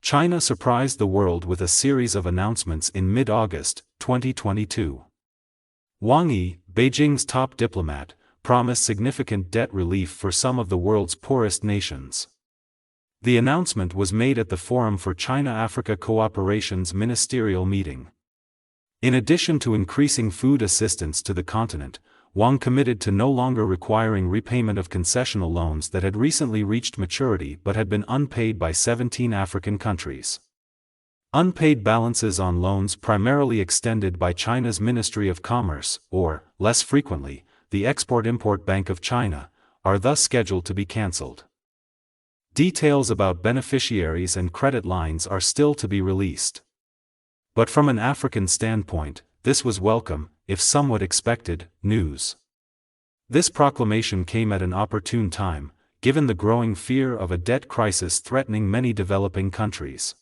China surprised the world with a series of announcements in mid-August, 2022. Wang Yi, Beijing's top diplomat, promised significant debt relief for some of the world's poorest nations. The announcement was made at the Forum for China-Africa Cooperation's ministerial meeting. In addition to increasing food assistance to the continent, Wang committed to no longer requiring repayment of concessional loans that had recently reached maturity but had been unpaid by 17 African countries. Unpaid balances on loans primarily extended by China's Ministry of Commerce, or, less frequently, the Export-Import Bank of China, are thus scheduled to be cancelled. Details about beneficiaries and credit lines are still to be released. But from an African standpoint, this was welcome, if somewhat expected, news. This proclamation came at an opportune time, given the growing fear of a debt crisis threatening many developing countries.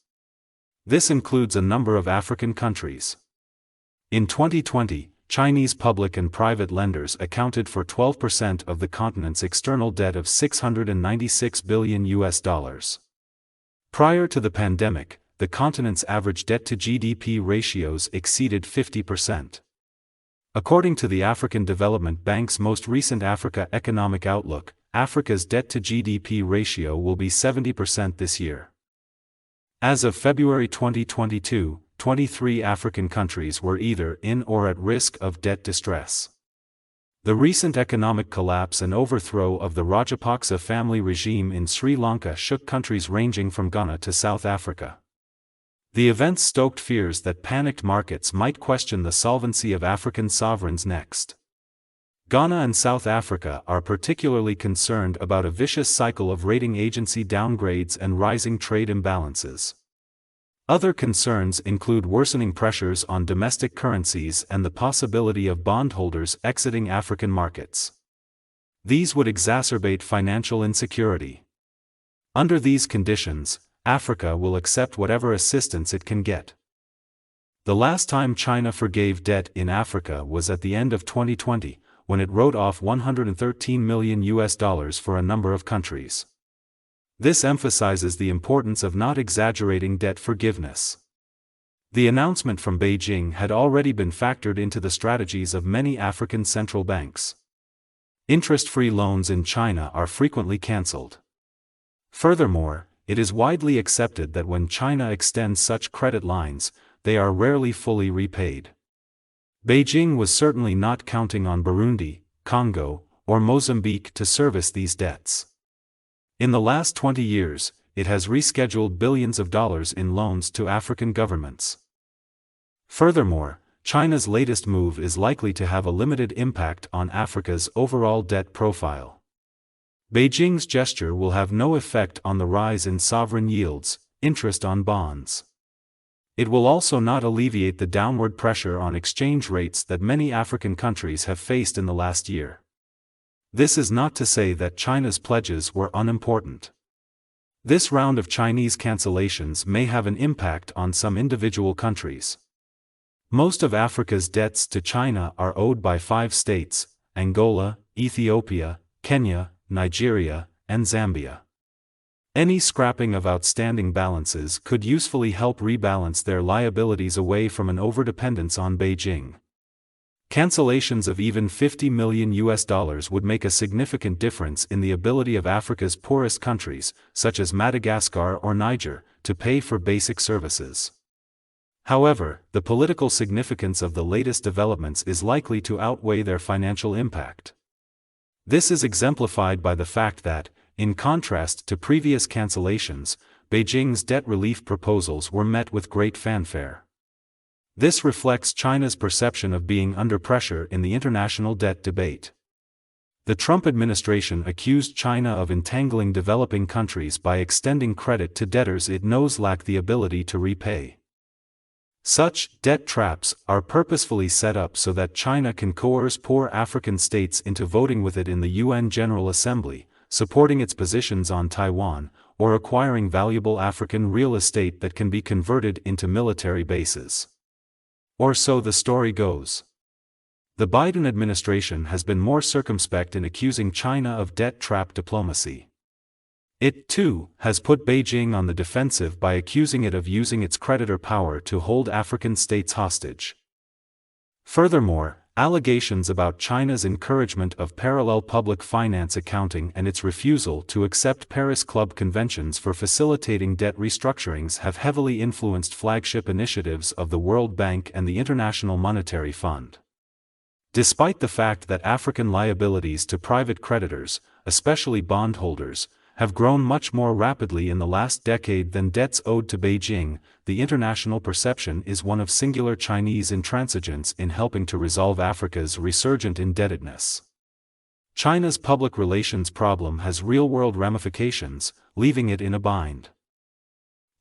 This includes a number of African countries. In 2020, Chinese public and private lenders accounted for 12% of the continent's external debt of $696 billion. Prior to the pandemic, the continent's average debt-to-GDP ratios exceeded 50%. According to the African Development Bank's most recent Africa Economic Outlook, Africa's debt-to-GDP ratio will be 70% this year. As of February 2022, 23 African countries were either in or at risk of debt distress. The recent economic collapse and overthrow of the Rajapaksa family regime in Sri Lanka shook countries ranging from Ghana to South Africa. The events stoked fears that panicked markets might question the solvency of African sovereigns next. Ghana and South Africa are particularly concerned about a vicious cycle of rating agency downgrades and rising trade imbalances. Other concerns include worsening pressures on domestic currencies and the possibility of bondholders exiting African markets. These would exacerbate financial insecurity. Under these conditions, Africa will accept whatever assistance it can get. The last time China forgave debt in Africa was at the end of 2020, when it wrote off $113 million for a number of countries. This emphasizes the importance of not exaggerating debt forgiveness. The announcement from Beijing had already been factored into the strategies of many African central banks. Interest-free loans in China are frequently cancelled. Furthermore, it is widely accepted that when China extends such credit lines, they are rarely fully repaid. Beijing was certainly not counting on Burundi, Congo, or Mozambique to service these debts. In the last 20 years, it has rescheduled billions of dollars in loans to African governments. Furthermore, China's latest move is likely to have a limited impact on Africa's overall debt profile. Beijing's gesture will have no effect on the rise in sovereign yields, interest on bonds. It will also not alleviate the downward pressure on exchange rates that many African countries have faced in the last year. This is not to say that China's pledges were unimportant. This round of Chinese cancellations may have an impact on some individual countries. Most of Africa's debts to China are owed by 5 states: Angola, Ethiopia, Kenya, Nigeria, and Zambia. Any scrapping of outstanding balances could usefully help rebalance their liabilities away from an overdependence on Beijing. Cancellations of even $50 million would make a significant difference in the ability of Africa's poorest countries, such as Madagascar or Niger, to pay for basic services. However, the political significance of the latest developments is likely to outweigh their financial impact. This is exemplified by the fact that, in contrast to previous cancellations, Beijing's debt relief proposals were met with great fanfare. This reflects China's perception of being under pressure in the international debt debate. The Trump administration accused China of entangling developing countries by extending credit to debtors it knows lack the ability to repay. Such debt traps are purposefully set up so that China can coerce poor African states into voting with it in the UN General Assembly, supporting its positions on Taiwan, or acquiring valuable African real estate that can be converted into military bases. Or so the story goes. The Biden administration has been more circumspect in accusing China of debt trap diplomacy. It, too, has put Beijing on the defensive by accusing it of using its creditor power to hold African states hostage. Furthermore, allegations about China's encouragement of parallel public finance accounting and its refusal to accept Paris Club conventions for facilitating debt restructurings have heavily influenced flagship initiatives of the World Bank and the International Monetary Fund. Despite the fact that African liabilities to private creditors, especially bondholders, have grown much more rapidly in the last decade than debts owed to Beijing, the international perception is one of singular Chinese intransigence in helping to resolve Africa's resurgent indebtedness. China's public relations problem has real-world ramifications, leaving it in a bind.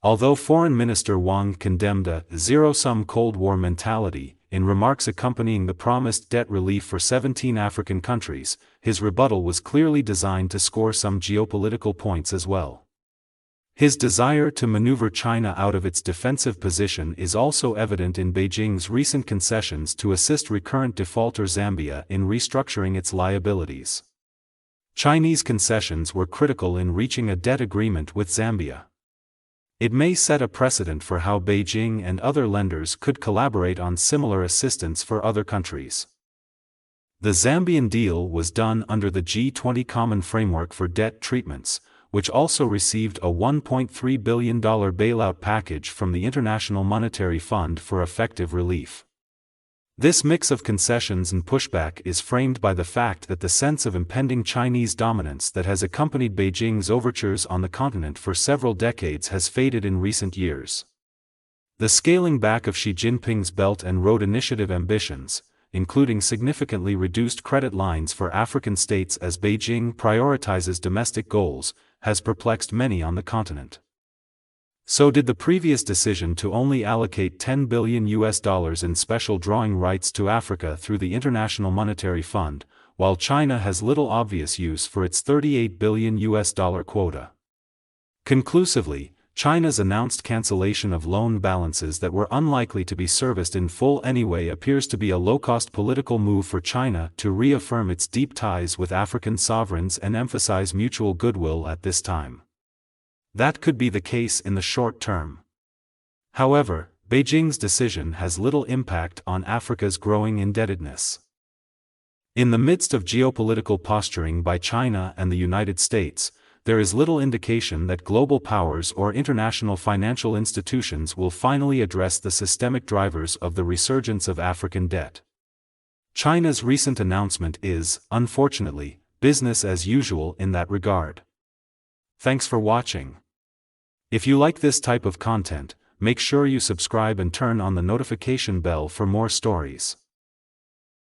Although Foreign Minister Wang condemned a zero-sum Cold War mentality, in remarks accompanying the promised debt relief for 17 African countries, his rebuttal was clearly designed to score some geopolitical points as well. His desire to maneuver China out of its defensive position is also evident in Beijing's recent concessions to assist recurrent defaulter Zambia in restructuring its liabilities. Chinese concessions were critical in reaching a debt agreement with Zambia. It may set a precedent for how Beijing and other lenders could collaborate on similar assistance for other countries. The Zambian deal was done under the G20 Common Framework for Debt Treatments, which also received a $1.3 billion bailout package from the International Monetary Fund for effective relief. This mix of concessions and pushback is framed by the fact that the sense of impending Chinese dominance that has accompanied Beijing's overtures on the continent for several decades has faded in recent years. The scaling back of Xi Jinping's Belt and Road Initiative ambitions, including significantly reduced credit lines for African states as Beijing prioritizes domestic goals, has perplexed many on the continent. So did the previous decision to only allocate $10 billion in special drawing rights to Africa through the International Monetary Fund, while China has little obvious use for its $38 billion quota. Conclusively, China's announced cancellation of loan balances that were unlikely to be serviced in full anyway appears to be a low-cost political move for China to reaffirm its deep ties with African sovereigns and emphasize mutual goodwill at this time. That could be the case in the short term. However, Beijing's decision has little impact on Africa's growing indebtedness. In the midst of geopolitical posturing by China and the United States, there is little indication that global powers or international financial institutions will finally address the systemic drivers of the resurgence of African debt. China's recent announcement is, unfortunately, business as usual in that regard. Thanks for watching. If you like this type of content, make sure you subscribe and turn on the notification bell for more stories.